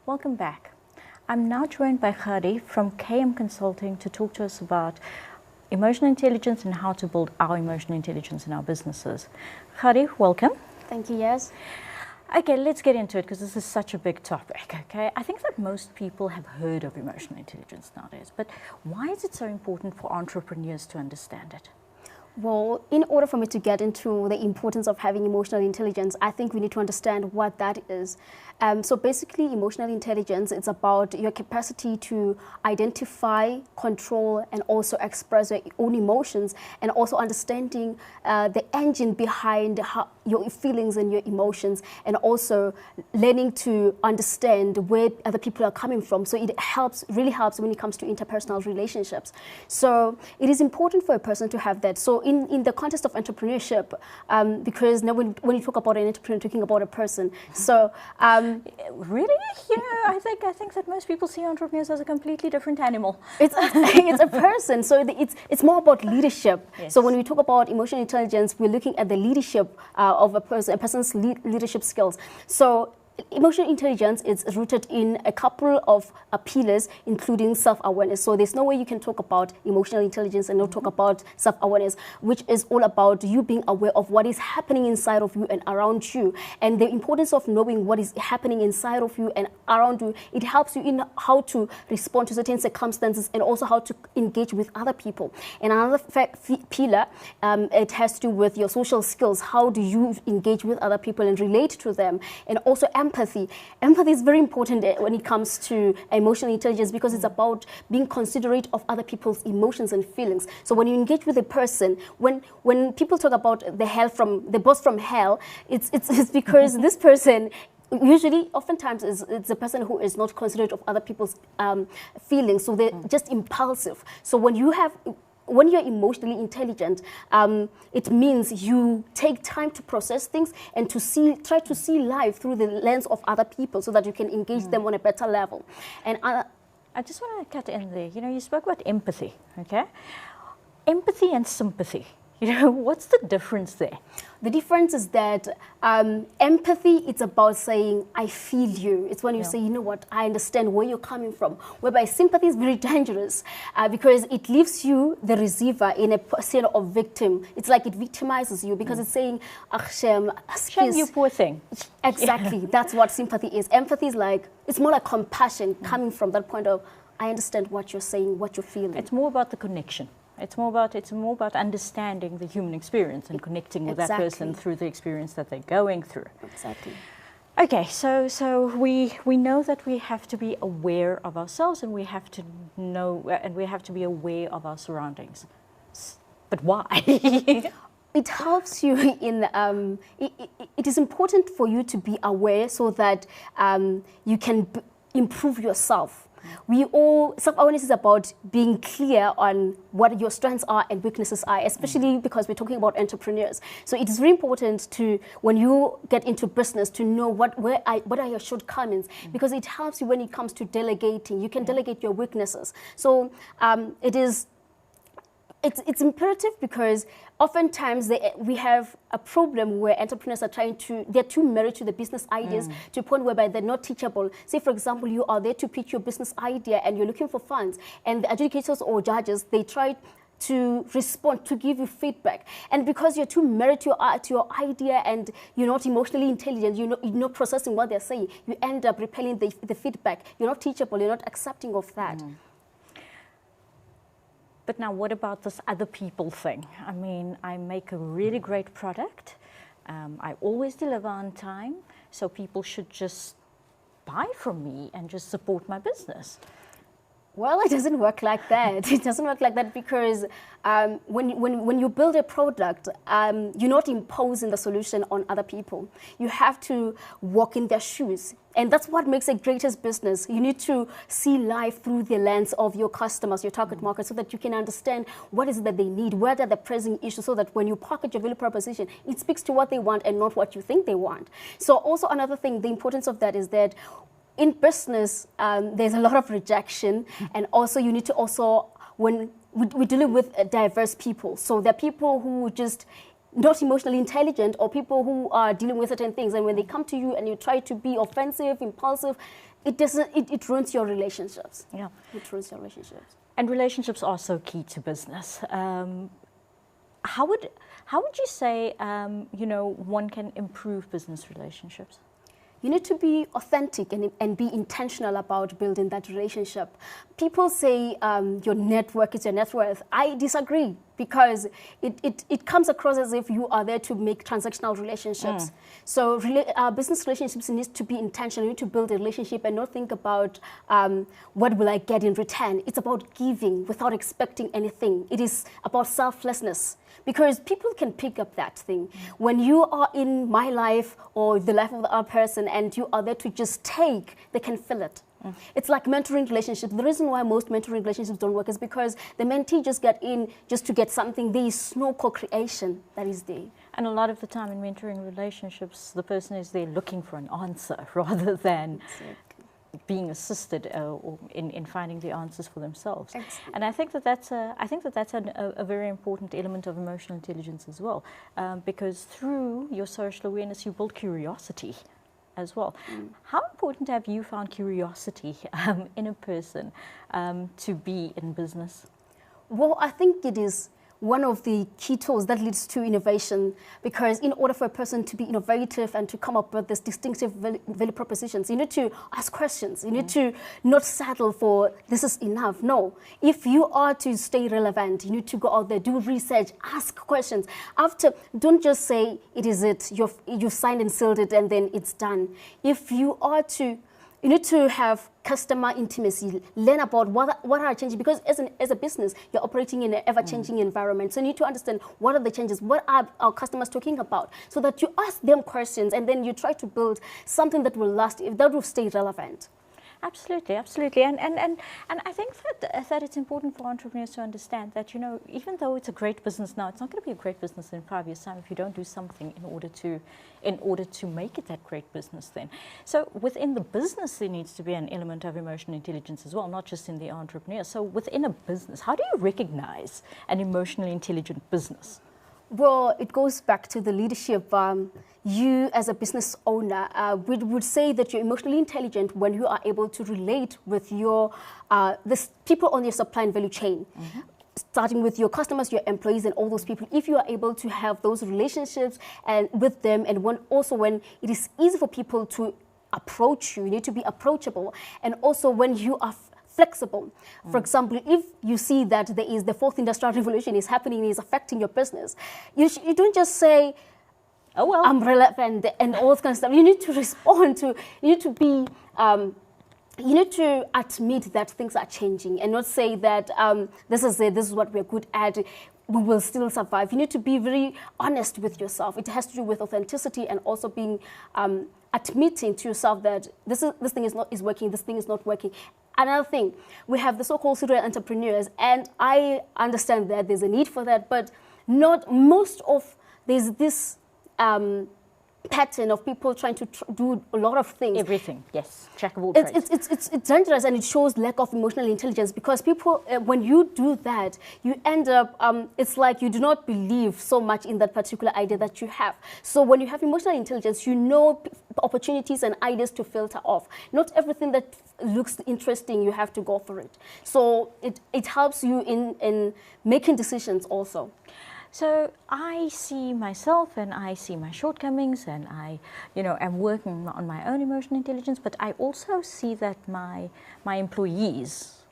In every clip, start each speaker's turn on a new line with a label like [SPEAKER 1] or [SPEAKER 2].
[SPEAKER 1] Welcome back. I'm now joined by Kgadi from KM Consulting to talk to us about emotional intelligence and how to build our emotional intelligence in our businesses. Kgadi, welcome.
[SPEAKER 2] Thank you, Yes.
[SPEAKER 1] Okay, let's get into it because this is such a big topic, okay? I think that most people have heard of emotional intelligence nowadays, but why is it so important for entrepreneurs to understand it?
[SPEAKER 2] Well, in order for me to get into the importance of having emotional intelligence, I think we need to understand what that is. So basically, emotional intelligence, it's about your capacity to identify, control, and also express your own emotions, and also understanding the engine behind your feelings and your emotions, and also learning to understand where other people are coming from. So it really helps when it comes to interpersonal relationships. So it is important for a person to have that. So in the context of entrepreneurship, because now when you talk about an entrepreneur, you're talking about a person. So
[SPEAKER 1] really, I think that most people see entrepreneurs as a completely different animal.
[SPEAKER 2] It's a person. So it's more about leadership.
[SPEAKER 1] Yes.
[SPEAKER 2] So when we talk about emotional intelligence, we're looking at the leadership of a person's leadership skills. So emotional intelligence is rooted in a couple of pillars, including self-awareness. So there's no way you can talk about emotional intelligence and not talk about self-awareness, which is all about you being aware of what is happening inside of you and around you. And the importance of knowing what is happening inside of you and around you, it helps you in how to respond to certain circumstances and also how to engage with other people. And another pillar, it has to do with your social skills. How do you engage with other people and relate to them? And also empathy. Empathy is very important when it comes to emotional intelligence because it's about being considerate of other people's emotions and feelings. So when you engage with a person, when people talk about the boss from hell, it's because this person usually, oftentimes, it's a person who is not considerate of other people's feelings. So they're just impulsive. So when you're emotionally intelligent, it means you take time to process things and to try to see life through the lens of other people so that you can engage them on a better level. And
[SPEAKER 1] I just want to cut in there. You spoke about empathy, okay? Empathy and sympathy. What's the difference there?
[SPEAKER 2] The difference is that empathy, it's about saying, I feel you. It's when you say, you know what, I understand where you're coming from. Whereby sympathy is very dangerous because it leaves you, the receiver, in a position of victim. It's like it victimizes you because it's saying, shame,
[SPEAKER 1] you poor thing.
[SPEAKER 2] Exactly. That's what sympathy is. Empathy is like, it's more like compassion coming from that point of, I understand what you're saying, what you're feeling.
[SPEAKER 1] It's more about the connection. It's more about understanding the human experience and connecting with that person through the experience that they're going through.
[SPEAKER 2] Exactly.
[SPEAKER 1] Okay, so we know that we have to be aware of ourselves and we have to know and we have to be aware of our surroundings. But why?
[SPEAKER 2] It helps you in, it is important for you to be aware so that you can improve yourself. Self-awareness is about being clear on what your strengths are and weaknesses are, especially because we're talking about entrepreneurs. So it is very important to, when you get into business, to know what are your shortcomings, because it helps you when it comes to delegating. You can delegate your weaknesses. So it's imperative because oftentimes we have a problem where entrepreneurs are they're too married to the business ideas to a point whereby they're not teachable. Say, for example, you are there to pitch your business idea and you're looking for funds, and the adjudicators or judges, they try to respond, to give you feedback. And because you're too married to your idea and you're not emotionally intelligent, you're not processing what they're saying, you end up repelling the feedback. You're not teachable, you're not accepting of that.
[SPEAKER 1] But now what about this other people thing? I mean, I make a really great product. I always deliver on time. So people should just buy from me and just support my business.
[SPEAKER 2] Well, it doesn't work like that. It doesn't work like that because when you build a product, you're not imposing the solution on other people. You have to walk in their shoes. And that's what makes a greatest business. You need to see life through the lens of your customers, your target market, so that you can understand what is it that they need, what are the pressing issues, so that when you package your value proposition, it speaks to what they want and not what you think they want. So also another thing, the importance of that is that in business, there's a lot of rejection, and also you need to when we're dealing with diverse people. So there are people who just not emotionally intelligent, or people who are dealing with certain things, and when they come to you and you try to be offensive, impulsive, it ruins your relationships.
[SPEAKER 1] Yeah.
[SPEAKER 2] It ruins your relationships.
[SPEAKER 1] And relationships are so key to business. How would you say, one can improve business relationships?
[SPEAKER 2] You need to be authentic and be intentional about building that relationship. People say your network is your net worth. I disagree, because it comes across as if you are there to make transactional relationships. So business relationships need to be intentional. You need to build a relationship and not think about what will I get in return. It's about giving without expecting anything. It is about selflessness. Because people can pick up that thing. When you are in my life or the life of the other person and you are there to just take, they can feel it. It's like mentoring relationships. The reason why most mentoring relationships don't work is because the mentee just get in just to get something. There is no co-creation that is there.
[SPEAKER 1] And a lot of the time in mentoring relationships, the person is there looking for an answer rather than being assisted in finding the answers for themselves. Excellent. And I think that's a very important element of emotional intelligence as well, because through your social awareness you build curiosity as well. How important have you found curiosity in a person to be in business?
[SPEAKER 2] Well, I think it is one of the key tools that leads to innovation, because in order for a person to be innovative and to come up with this distinctive value propositions, you need to ask questions. You need to not settle for this is enough. No, if you are to stay relevant, you need to go out there, do research, ask questions. Don't just say it is it, you've signed and sealed it and then it's done. If you are to, you need to have customer intimacy, learn about what are changes, because as a business, you're operating in an ever-changing environment. So you need to understand what are the changes, what are our customers talking about, so that you ask them questions and then you try to build something that will last, that will stay relevant.
[SPEAKER 1] Absolutely, absolutely. And I think that it's important for entrepreneurs to understand that, even though it's a great business now, it's not going to be a great business in 5 years' time if you don't do something in order to make it that great business then. So within the business, there needs to be an element of emotional intelligence as well, not just in the entrepreneur. So within a business, how do you recognize an emotionally intelligent business?
[SPEAKER 2] Well, it goes back to the leadership. You as a business owner would say that you're emotionally intelligent when you are able to relate with your the people on your supply and value chain. Starting with your customers, your employees, and all those people. If you are able to have those relationships and with them, and when it is easy for people to approach you, you need to be approachable. And also when you are flexible. For example, if you see that there is the fourth industrial revolution is happening, is affecting your business, you don't just say, oh well, I'm relevant and all this kind of stuff. You need to respond to, you need to be, you need to admit that things are changing and not say that this is what we're good at, we will still survive. You need to be very honest with yourself. It has to do with authenticity and also being admitting to yourself that this thing is working, this thing is not working. Another thing, we have the so-called serial entrepreneurs, and I understand that there's a need for that, but there's this pattern of people trying to do a lot of things.
[SPEAKER 1] Everything, yes. Jack of all trades.
[SPEAKER 2] It's dangerous, and it shows lack of emotional intelligence, because people, when you do that, you end up, it's like you do not believe so much in that particular idea that you have. So when you have emotional intelligence, you know opportunities and ideas to filter off. Not everything that looks interesting, you have to go for it. So it helps you in making decisions also.
[SPEAKER 1] So I see myself and I see my shortcomings, and I, am working on my own emotional intelligence, but I also see that my employees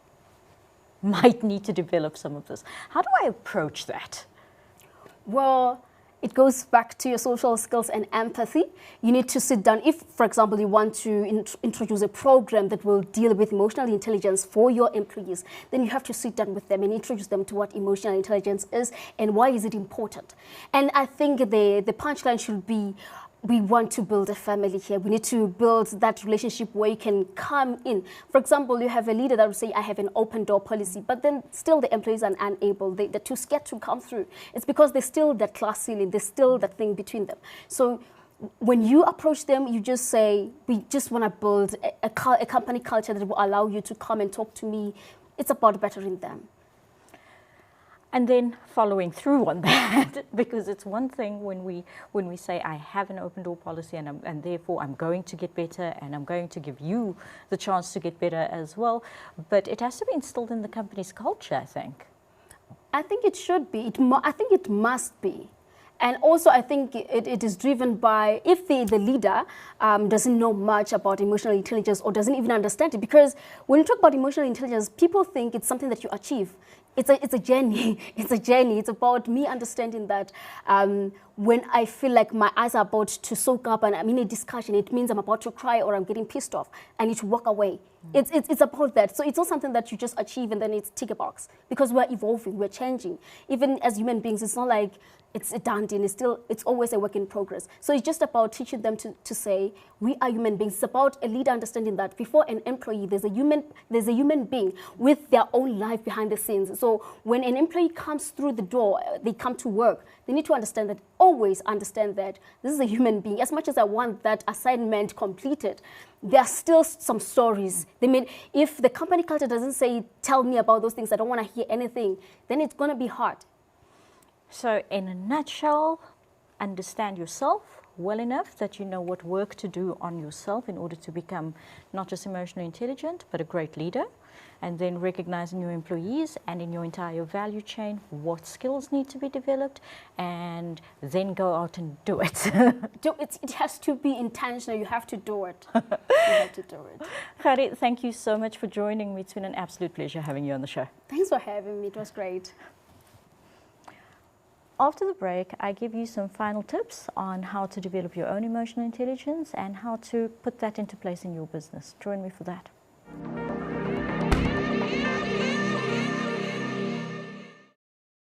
[SPEAKER 1] might need to develop some of this. How do I approach that?
[SPEAKER 2] Well, it goes back to your social skills and empathy. You need to sit down. If, for example, you want to introduce a program that will deal with emotional intelligence for your employees, then you have to sit down with them and introduce them to what emotional intelligence is and why is it important. And I think the punchline should be, we want to build a family here. We need to build that relationship where you can come in. For example, you have a leader that will say, I have an open door policy, but then still the employees are unable. They're too scared to come through. It's because there's still that class ceiling. There's still that thing between them. So when you approach them, you just say, we just want to build a company culture that will allow you to come and talk to me. It's about bettering them.
[SPEAKER 1] And then following through on that, because it's one thing when we say I have an open door policy and therefore I'm going to get better and I'm going to give you the chance to get better as well, but it has to be instilled in the company's culture, I think.
[SPEAKER 2] I think it should be. I think it must be. And also, I think it is driven by if the leader doesn't know much about emotional intelligence or doesn't even understand it. Because when you talk about emotional intelligence, people think it's something that you achieve. It's a journey. It's a journey. It's about me understanding that when I feel like my eyes are about to soak up and I'm in a discussion, it means I'm about to cry or I'm getting pissed off. I need to walk away. It's about that. So it's not something that you just achieve and then it's tick a box. Because we're evolving, we're changing. Even as human beings, it's not like it's a done deal. It's always a work in progress. So it's just about teaching them to say, we are human beings. It's about a leader understanding that before an employee, there's a human being with their own life behind the scenes. So when an employee comes through the door, they come to work, they need to understand that, always understand that this is a human being. As much as I want that assignment completed, there are still some stories. They mean, if the company culture doesn't say, tell me about those things, I don't want to hear anything, then it's going to be hard.
[SPEAKER 1] So in a nutshell, understand yourself well enough that you know what work to do on yourself in order to become not just emotionally intelligent, but a great leader. And then recognize in your employees and in your entire value chain what skills need to be developed, and then go out and do it.
[SPEAKER 2] It has to be intentional. You have to do it. You have to do it.
[SPEAKER 1] Kgadi, thank you so much for joining me. It's been an absolute pleasure having you on the show.
[SPEAKER 2] Thanks for having me. It was great.
[SPEAKER 1] After the break, I give you some final tips on how to develop your own emotional intelligence and how to put that into place in your business. Join me for that.